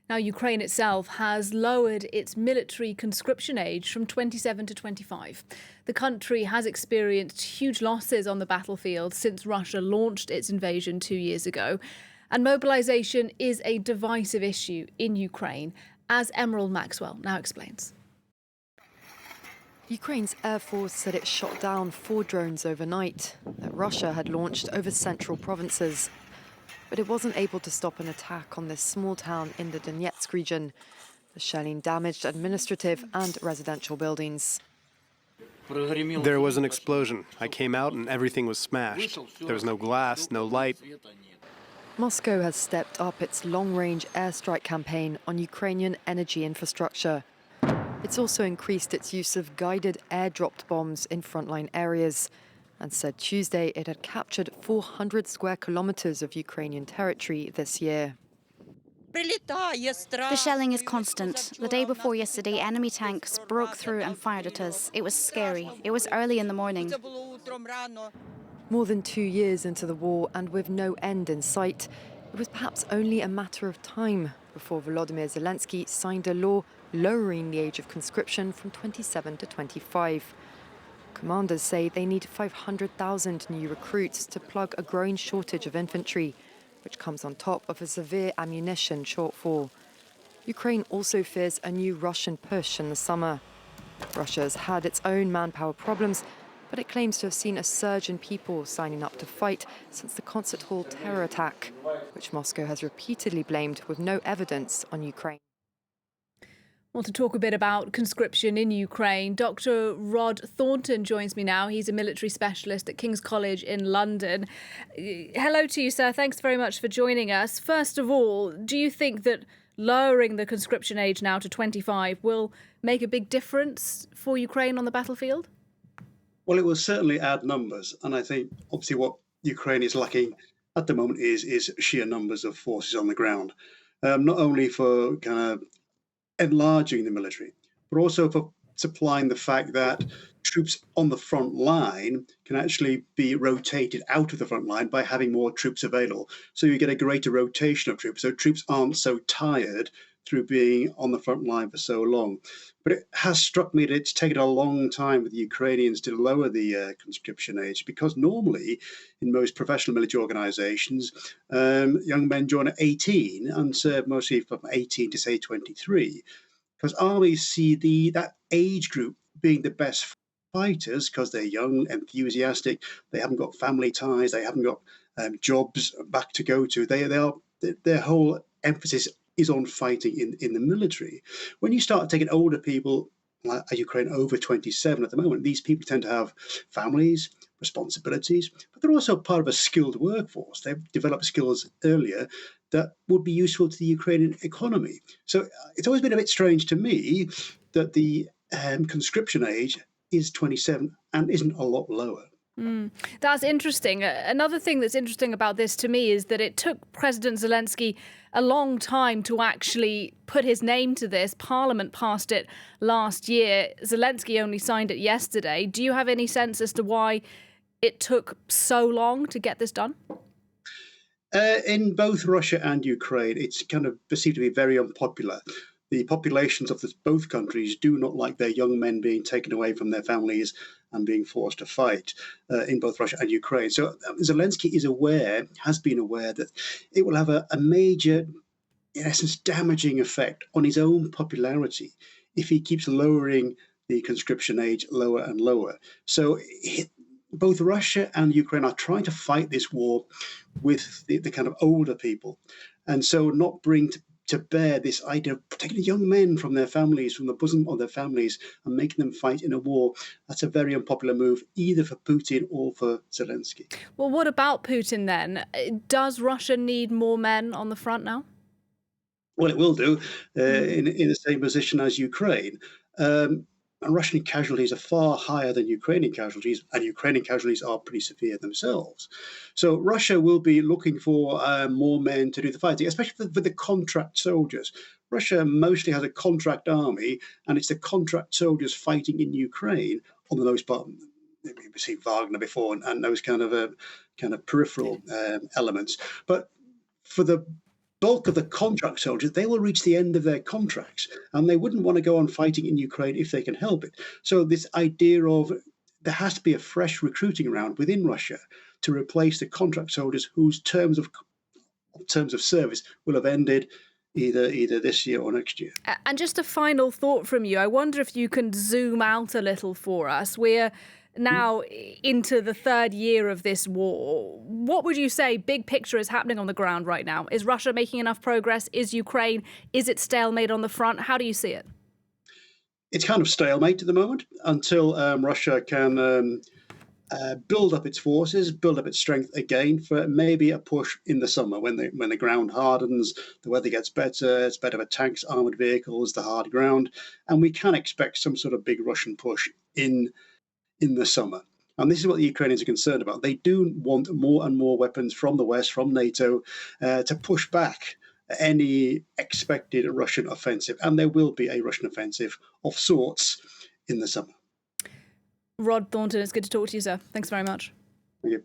Now, Ukraine itself has lowered its military conscription age from 27 to 25. The country has experienced huge losses on the battlefield since Russia launched its invasion 2 years ago. And mobilisation is a divisive issue in Ukraine, as Emerald Maxwell now explains. Ukraine's Air Force said it shot down 4 drones overnight that Russia had launched over central provinces. But it wasn't able to stop an attack on this small town in the Donetsk region. The shelling damaged administrative and residential buildings. There was an explosion. I came out and everything was smashed. There was no glass, no light. Moscow has stepped up its long-range airstrike campaign on Ukrainian energy infrastructure. It's also increased its use of guided air-dropped bombs in frontline areas and said Tuesday it had captured 400 square kilometers of Ukrainian territory this year. The shelling is constant. The day before yesterday, enemy tanks broke through and fired at us. It was scary. It was early in the morning. More than 2 years into the war and with no end in sight, it was perhaps only a matter of time before Volodymyr Zelensky signed a law lowering the age of conscription from 27 to 25. Commanders say they need 500,000 new recruits to plug a growing shortage of infantry, which comes on top of a severe ammunition shortfall. Ukraine also fears a new Russian push in the summer. Russia has had its own manpower problems, but it claims to have seen a surge in people signing up to fight since the concert hall terror attack, which Moscow has repeatedly blamed with no evidence on Ukraine. Well, to talk a bit about conscription in Ukraine, Dr. Rod Thornton joins me now. He's a military specialist at King's College in London. Hello to you, sir. Thanks very much for joining us. First of all, do you think that lowering the conscription age now to 25 will make a big difference for Ukraine on the battlefield? Well, it will certainly add numbers. And I think, obviously, what Ukraine is lacking at the moment is sheer numbers of forces on the ground. Not only for kind of enlarging the military, but also for supplying the fact that troops on the front line can actually be rotated out of the front line by having more troops available. So you get a greater rotation of troops. So troops aren't so tired through being on the front line for so long. But it has struck me that it's taken a long time for the Ukrainians to lower the conscription age, because normally in most professional military organizations, young men join at 18 and serve mostly from 18 to say 23, because armies see that age group being the best fighters because they're young, enthusiastic, they haven't got family ties, they haven't got jobs back to go to. Their whole emphasis is on fighting in the military. When you start taking older people, like Ukraine over 27 at the moment, these people tend to have families, responsibilities, but they're also part of a skilled workforce. They've developed skills earlier that would be useful to the Ukrainian economy. So it's always been a bit strange to me that the conscription age is 27 and isn't a lot lower. That's interesting. Another thing that's interesting about this to me is that it took President Zelensky a long time to actually put his name to this. Parliament passed it last year. Zelensky only signed it yesterday. Do you have any sense as to why it took so long to get this done? In both Russia and Ukraine, it's kind of perceived to be very unpopular. The populations of both countries do not like their young men being taken away from their families and being forced to fight in both Russia and Ukraine. So Zelensky has been aware that it will have a major, in essence, damaging effect on his own popularity if he keeps lowering the conscription age lower and lower. So both Russia and Ukraine are trying to fight this war with the kind of older people, and so not bring to bear this idea of taking young men from their families, from the bosom of their families, and making them fight in a war. That's a very unpopular move, either for Putin or for Zelensky. Well, what about Putin then? Does Russia need more men on the front now? Well, it will do, in the same position as Ukraine. And Russian casualties are far higher than Ukrainian casualties, and Ukrainian casualties are pretty severe themselves. So Russia will be looking for more men to do the fighting, especially for the contract soldiers. Russia mostly has a contract army, and it's the contract soldiers fighting in Ukraine on the most part. We've seen Wagner before and those kind of peripheral elements. But for the bulk of the contract soldiers, they will reach the end of their contracts, and they wouldn't want to go on fighting in Ukraine if they can help it. So this idea of there has to be a fresh recruiting round within Russia to replace the contract soldiers whose terms of service will have ended either this year or next year. And just a final thought from you. I wonder if you can zoom out a little for us. We're now into the third year of this war. What would you say, big picture, is happening on the ground right now? Is Russia making enough progress? Is Ukraine, is it stalemate on the front? How do you see it? It's kind of stalemate at the moment until Russia can build up its forces, build up its strength again for maybe a push in the summer when the ground hardens, the weather gets better, it's better for tanks, armoured vehicles, the hard ground, and we can expect some sort of big Russian push in the summer. And this is what the Ukrainians are concerned about. They do want more and more weapons from the West, from NATO, to push back any expected Russian offensive. And there will be a Russian offensive of sorts in the summer. Rod Thornton, it's good to talk to you, sir. Thanks very much. Thank you.